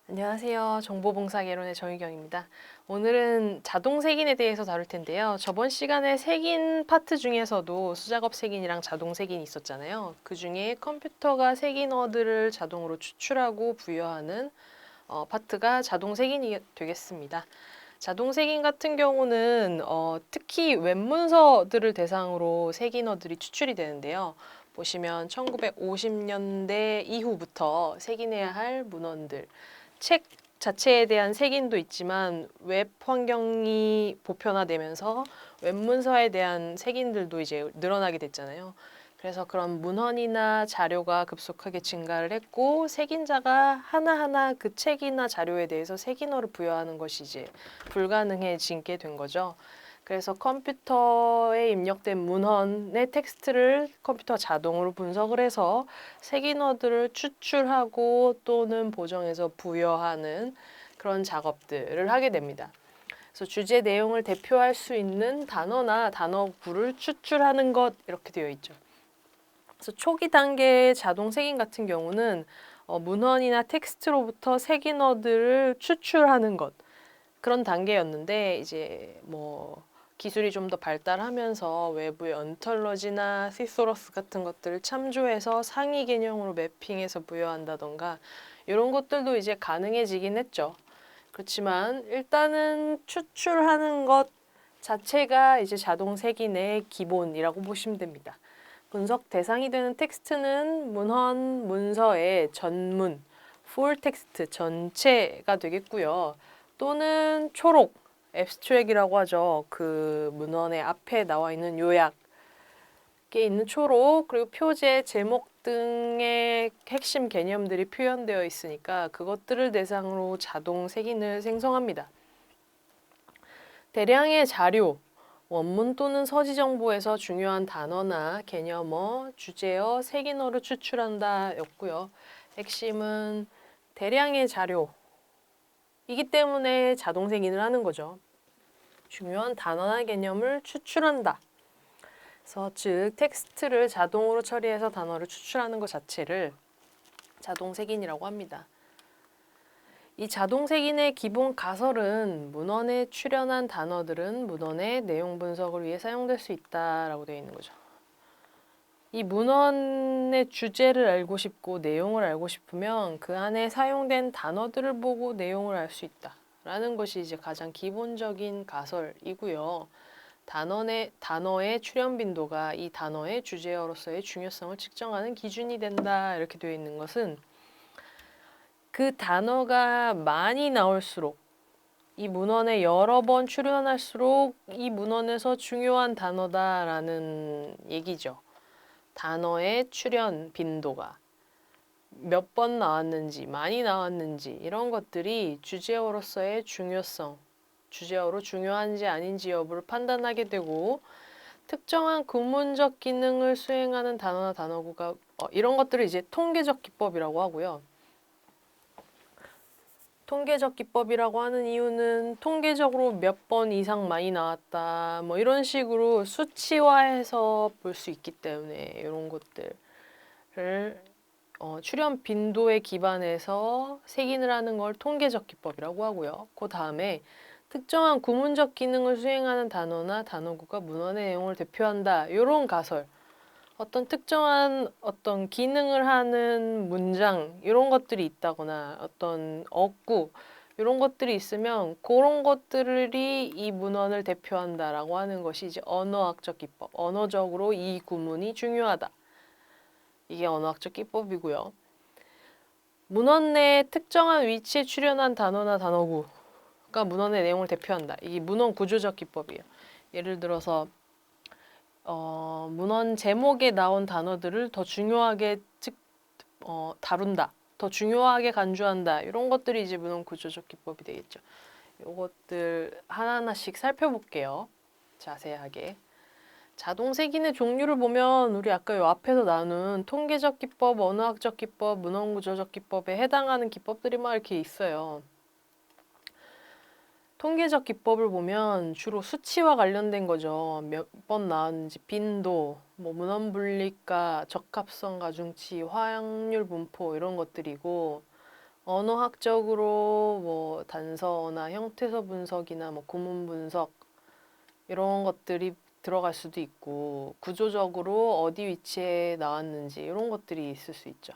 안녕하세요. 정보봉사개론의 정유경입니다. 오늘은 자동 색인에 대해서 다룰 텐데요. 저번 시간에 색인 파트 중에서도 수작업 색인이랑 자동 색인이 있었잖아요. 그 중에 컴퓨터가 색인어들을 자동으로 추출하고 부여하는 파트가 자동 색인이 되겠습니다. 자동 색인 같은 경우는 특히 웹문서들을 대상으로 색인어들이 추출이 되는데요. 보시면 1950년대 이후부터 색인해야 할 문헌들, 책 자체에 대한 색인도 있지만 웹 환경이 보편화되면서 웹문서에 대한 색인들도 이제 늘어나게 됐잖아요. 그래서 그런 문헌이나 자료가 급속하게 증가를 했고 색인자가 하나하나 그 책이나 자료에 대해서 색인어를 부여하는 것이 이제 불가능해지게 된 거죠. 그래서 컴퓨터에 입력된 문헌의 텍스트를 컴퓨터가 자동으로 분석을 해서 색인어들을 추출하고 또는 보정해서 부여하는 그런 작업들을 하게 됩니다. 그래서 주제 내용을 대표할 수 있는 단어나 단어구를 추출하는 것 이렇게 되어 있죠. 그래서 초기 단계의 자동 색인 같은 경우는 문헌이나 텍스트로부터 색인어들을 추출하는 것 그런 단계였는데 이제 뭐 기술이 좀 더 발달하면서 외부의 언털러지나 시소러스 같은 것들을 참조해서 상위 개념으로 매핑해서 부여한다던가 이런 것들도 이제 가능해지긴 했죠. 그렇지만 일단은 추출하는 것 자체가 이제 자동 색인의 기본이라고 보시면 됩니다. 분석 대상이 되는 텍스트는 문헌 문서의 전문, 풀 텍스트 전체가 되겠고요. 또는 초록, 앱스트랙이라고 하죠. 그 문헌의 앞에 나와 있는 요약에 있는 초록, 그리고 표제, 제목 등의 핵심 개념들이 표현되어 있으니까 그것들을 대상으로 자동 색인을 생성합니다. 대량의 자료, 원문 또는 서지 정보에서 중요한 단어나 개념어, 주제어, 색인어를 추출한다 였고요. 핵심은 대량의 자료이기 때문에 자동 색인을 하는 거죠. 중요한 단어나 개념을 추출한다. 그래서 즉 텍스트를 자동으로 처리해서 단어를 추출하는 것 자체를 자동 색인이라고 합니다. 이 자동 색인의 기본 가설은 문헌에 출연한 단어들은 문헌의 내용 분석을 위해 사용될 수 있다라고 되어 있는 거죠. 이 문헌의 주제를 알고 싶고 내용을 알고 싶으면 그 안에 사용된 단어들을 보고 내용을 알 수 있다라는 것이 이제 가장 기본적인 가설이고요. 단어의 출현 빈도가 이 단어의 주제어로서의 중요성을 측정하는 기준이 된다 이렇게 되어 있는 것은 그 단어가 많이 나올수록 이 문헌에 여러 번 출연할수록 이 문헌에서 중요한 단어다라는 얘기죠. 단어의 출연 빈도가 몇 번 나왔는지, 많이 나왔는지 이런 것들이 주제어로서의 중요성, 주제어로 중요한지 아닌지 여부를 판단하게 되고 특정한 구문적 기능을 수행하는 단어나 단어구가 이런 것들을 이제 통계적 기법이라고 하고요. 통계적 기법이라고 하는 이유는 통계적으로 몇 번 이상 많이 나왔다 뭐 이런 식으로 수치화해서 볼 수 있기 때문에 이런 것들을 출현 빈도에 기반해서 색인을 하는 걸 통계적 기법이라고 하고요. 그 다음에 특정한 구문적 기능을 수행하는 단어나 단어구가 문헌의 내용을 대표한다. 이런 가설. 어떤 특정한 어떤 기능을 하는 문장 이런 것들이 있다거나 어떤 어구 이런 것들이 있으면 그런 것들이 이 문헌을 대표한다라고 하는 것이 이제 언어학적 기법. 언어적으로 이 구문이 중요하다. 이게 언어학적 기법이고요. 문헌 내 특정한 위치에 출현한 단어나 단어구가 문헌의 내용을 대표한다. 이게 문헌 구조적 기법이에요. 예를 들어서 문헌 제목에 나온 단어들을 더 중요하게 다룬다. 더 중요하게 간주한다. 이런 것들이 이제 문헌 구조적 기법이 되겠죠. 이것들 하나하나씩 살펴볼게요. 자세하게. 자동 색인의 종류를 보면 우리 아까 요 앞에서 나눈 통계적 기법, 언어학적 기법, 문헌 구조적 기법에 해당하는 기법들이 막 이렇게 있어요. 통계적 기법을 보면 주로 수치와 관련된 거죠. 몇 번 나왔는지, 빈도, 뭐 문헌 분리가, 적합성 가중치, 화약률 분포 이런 것들이고 언어학적으로 뭐 단서나 형태서 분석이나 뭐 구문 분석 이런 것들이 들어갈 수도 있고 구조적으로 어디 위치에 나왔는지 이런 것들이 있을 수 있죠.